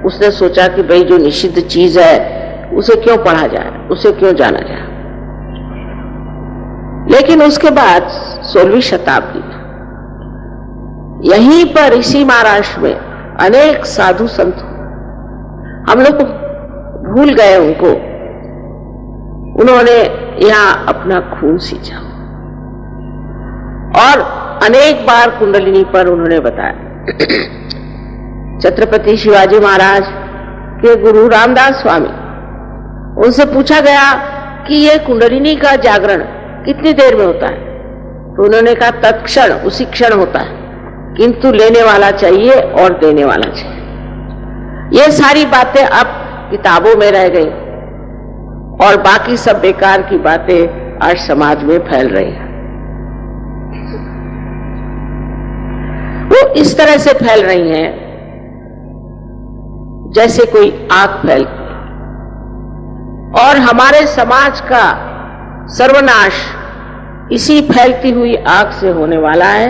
उसने सोचा कि भाई जो निषिद्ध चीज है उसे क्यों पढ़ा जाए, उसे क्यों जाना जाए। लेकिन उसके बाद 16वीं शताब्दी में यहीं पर इसी महाराष्ट्र में अनेक साधु संत, हम लोग भूल गए उनको, उन्होंने यहां अपना खून सींचा और अनेक बार कुंडलिनी पर उन्होंने बताया। छत्रपति शिवाजी महाराज के गुरु रामदास स्वामी, उनसे पूछा गया कि ये कुंडलिनी का जागरण कितनी देर में होता है, तो उन्होंने कहा तत्क्षण, उसी क्षण होता है, किंतु लेने वाला चाहिए और देने वाला चाहिए। ये सारी बातें अब किताबों में रह गई और बाकी सब बेकार की बातें आज समाज में फैल रही हैं। वो इस तरह से फैल रही हैं जैसे कोई आग फैलती है, और हमारे समाज का सर्वनाश इसी फैलती हुई आग से होने वाला है,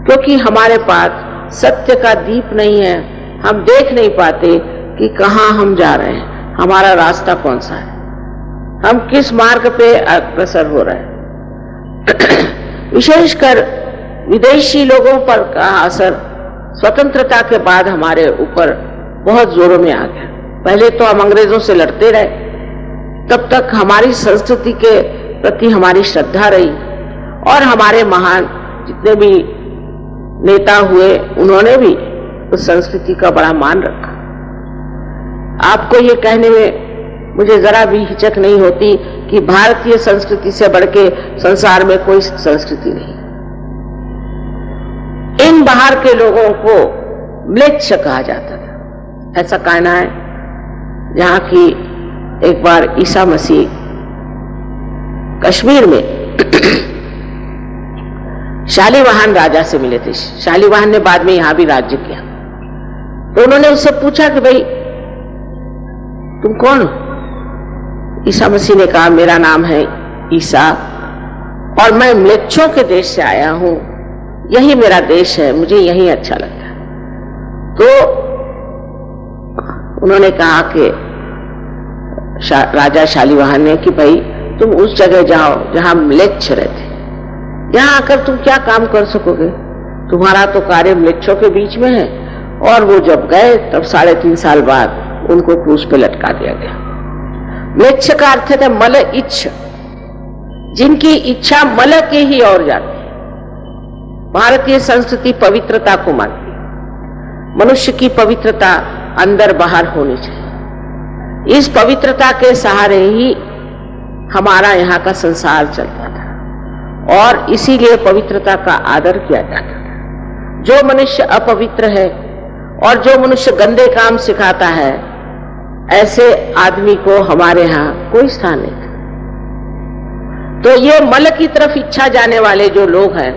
क्योंकि हमारे पास सत्य का दीप नहीं है। हम देख नहीं पाते कि कहां हम जा रहे हैं, हमारा रास्ता कौन सा है, हम किस मार्ग पे अग्रसर हो रहे हैं। विशेषकर विदेशी लोगों पर का असर स्वतंत्रता के बाद हमारे ऊपर बहुत जोरों में आ गया। पहले तो हम अंग्रेजों से लड़ते रहे, तब तक हमारी संस्कृति के प्रति हमारी श्रद्धा रही, और हमारे महान जितने भी नेता हुए उन्होंने भी उस संस्कृति का बड़ा मान रखा। आपको ये कहने में मुझे जरा भी हिचक नहीं होती कि भारतीय संस्कृति से बढ़ के संसार में कोई संस्कृति नहीं। इन बाहर के लोगों को म्लेच्छ कहा जाता था। ऐसा कहना है जहां की एक बार ईसा मसीह कश्मीर में शालिवाहन राजा से मिले थे। शालिवाहन ने बाद में यहां भी राज्य किया, तो उन्होंने उससे पूछा कि भाई तुम कौन हो? ईसा मसीह ने कहा मेरा नाम है ईसा और मैं म्लेच्छों के देश से आया हूं, यही मेरा देश है, मुझे यही अच्छा लगता है। तो उन्होंने कहा कि राजा शालिवाहन ने कि भाई तुम उस जगह जाओ जहां म्लेच्छ रहते, यहां आकर तुम क्या काम कर सकोगे, तुम्हारा तो कार्य म्लेच्छों के बीच में है। और वो जब गए तब 3.5 साल बाद उनको क्रूस पे लटका दिया गया। म्लेच्छ का अर्थ है मल इच्छ, जिनकी इच्छा मल के ही ओर जाती है। भारतीय संस्कृति पवित्रता को मानती है, मनुष्य की पवित्रता अंदर बाहर होनी चाहिए। इस पवित्रता के सहारे ही हमारा यहाँ का संसार चलता था और इसीलिए पवित्रता का आदर किया जाता था। जो मनुष्य अपवित्र है और जो मनुष्य गंदे काम सिखाता है, ऐसे आदमी को हमारे यहाँ कोई स्थान नहीं था। तो ये मल की तरफ इच्छा जाने वाले जो लोग हैं,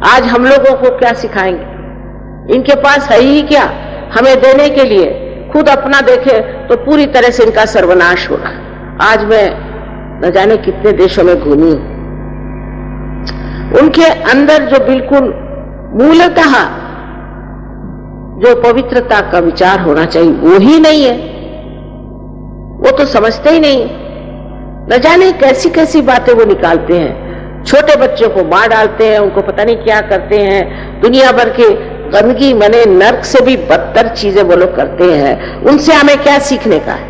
आज हम लोगों को क्या सिखाएंगे? इनके पास है ही क्या हमें देने के लिए? खुद अपना देखे तो पूरी तरह से इनका सर्वनाश हो रहा है। आज मैं न जाने कितने देशों में घूमी, उनके अंदर जो बिल्कुल मूलतः जो पवित्रता का विचार होना चाहिए वो ही नहीं है। वो तो समझते ही नहीं, न जाने कैसी कैसी बातें वो निकालते हैं। छोटे बच्चों को मार डालते हैं, उनको पता नहीं क्या करते हैं, दुनिया भर के गंदगी मने नर्क से भी बदतर चीजें वो लोग करते हैं। उनसे हमें क्या सीखने का है?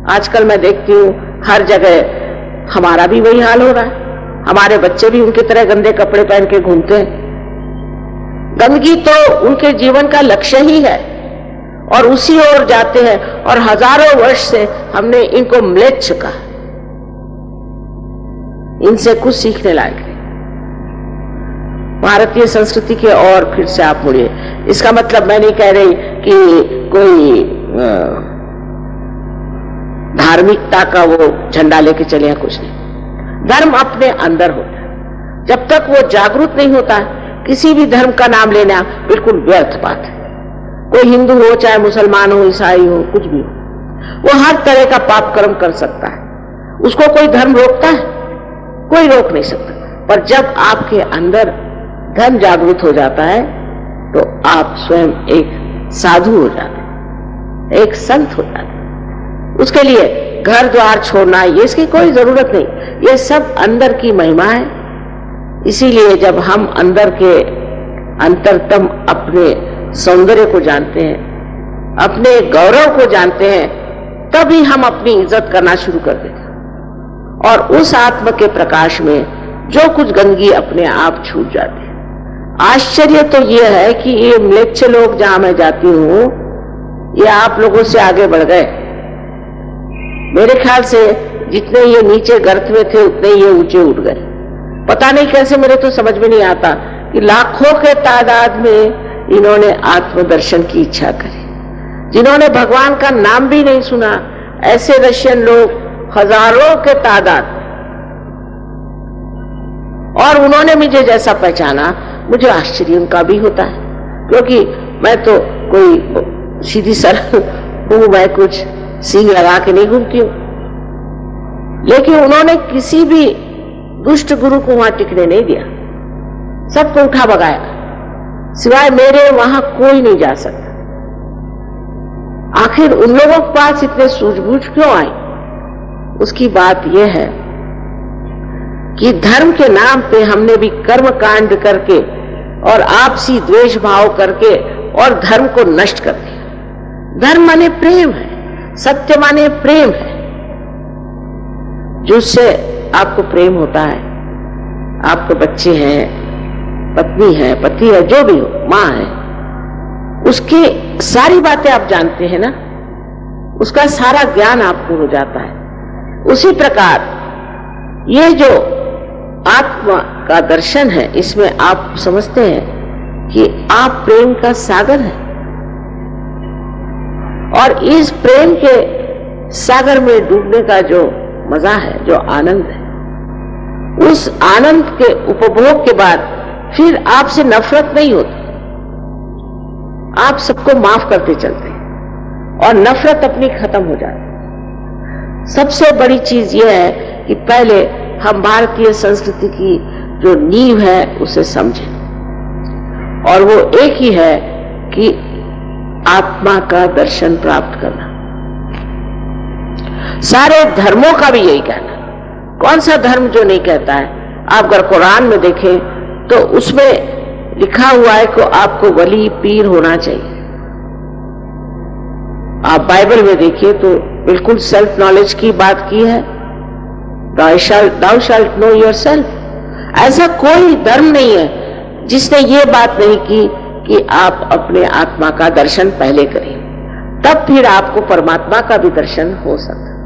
आजकल मैं देखती हूँ हर जगह हमारा भी वही हाल हो रहा है। हमारे बच्चे भी उनकी तरह गंदे कपड़े पहन के घूमते हैं। गंदगी तो उनके जीवन का लक्ष्य ही है और उसी ओर जाते हैं, और हजारों वर्ष से हमने इनको म्लेच्छ कहा। इनसे कुछ सीखने लायक नहीं। भारतीय संस्कृति के और फिर से आप मुड़िए। इसका मतलब मैं नहीं कह रही कि कोई धार्मिकता का वो झंडा लेके चले या कुछ नहीं। धर्म अपने अंदर होता है। जब तक वो जागरूक नहीं होता, किसी भी धर्म का नाम लेना बिल्कुल व्यर्थ बात है। कोई हिंदू हो, चाहे मुसलमान हो, ईसाई हो, कुछ भी हो, वो हर तरह का पाप कर्म कर सकता है। उसको कोई धर्म रोकता है? कोई रोक नहीं सकता। पर जब आपके अंदर धर्म जागृत हो जाता है तो आप स्वयं एक साधु हो जाते हैं। एक संत हो जाते हैं। उसके लिए घर द्वार छोड़ना ये इसकी कोई जरूरत नहीं, ये सब अंदर की महिमा है। इसीलिए जब हम अंदर के अंतरतम अपने सौंदर्य को जानते हैं, अपने गौरव को जानते हैं, तभी हम अपनी इज्जत करना शुरू कर देते हैं और उस आत्म के प्रकाश में जो कुछ गंदगी अपने आप छूट जाती है। आश्चर्य तो यह है कि ये म्लेच्छ लोग जहां मैं जाती हूं, ये आप लोगों से आगे बढ़ गए। मेरे ख्याल से जितने ये नीचे गर्त में थे उतने ये ऊंचे उठ गए। पता नहीं कैसे, मेरे तो समझ में नहीं आता कि लाखों के तादाद में इन्होंने आत्मदर्शन की इच्छा करी। जिन्होंने भगवान का नाम भी नहीं सुना, ऐसे रशियन लोग हजारों के तादाद, और उन्होंने मुझे जैसा पहचाना, मुझे आश्चर्य उनका भी होता है, क्योंकि मैं तो कोई सीधी सड़क हूं, मैं कुछ सींग लगा के नहीं घूमती हूं। लेकिन उन्होंने किसी भी दुष्ट गुरु को वहां टिकने नहीं दिया, सबको उठा भगाया, सिवाय मेरे वहां कोई नहीं जा सकता। आखिर उन लोगों के पास इतने सूझबूझ क्यों आई? उसकी बात यह है कि धर्म के नाम पे हमने भी कर्म कांड करके और आपसी द्वेष भाव करके और धर्म को नष्ट कर दिया। धर्म माने प्रेम है, सत्य माने प्रेम है। जिससे आपको प्रेम होता है, आपके बच्चे हैं, पत्नी है, पति है, जो भी हो, मां है, उसकी सारी बातें आप जानते हैं ना, उसका सारा ज्ञान आपको हो जाता है। उसी प्रकार ये जो आत्मा का दर्शन है, इसमें आप समझते हैं कि आप प्रेम का सागर हैं और इस प्रेम के सागर में डूबने का जो मजा है, जो आनंद है, उस आनंद के उपभोग के बाद फिर आपसे नफरत नहीं होती। आप सबको माफ करते चलते हैं और नफरत अपनी खत्म हो जाती। सबसे बड़ी चीज यह है कि पहले हम भारतीय संस्कृति की जो नींव है उसे समझें, और वो एक ही है कि आत्मा का दर्शन प्राप्त करना। सारे धर्मों का भी यही कहना। कौन सा धर्म जो नहीं कहता है? आप अगर कुरान में देखें तो उसमें लिखा हुआ है कि आपको वली पीर होना चाहिए। आप बाइबल में देखिए तो बिल्कुल सेल्फ नॉलेज की बात की है, thou shalt know yourself। ऐसा कोई धर्म नहीं है जिसने ये बात नहीं की कि आप अपने आत्मा का दर्शन पहले करें, तब फिर आपको परमात्मा का भी दर्शन हो सकता है।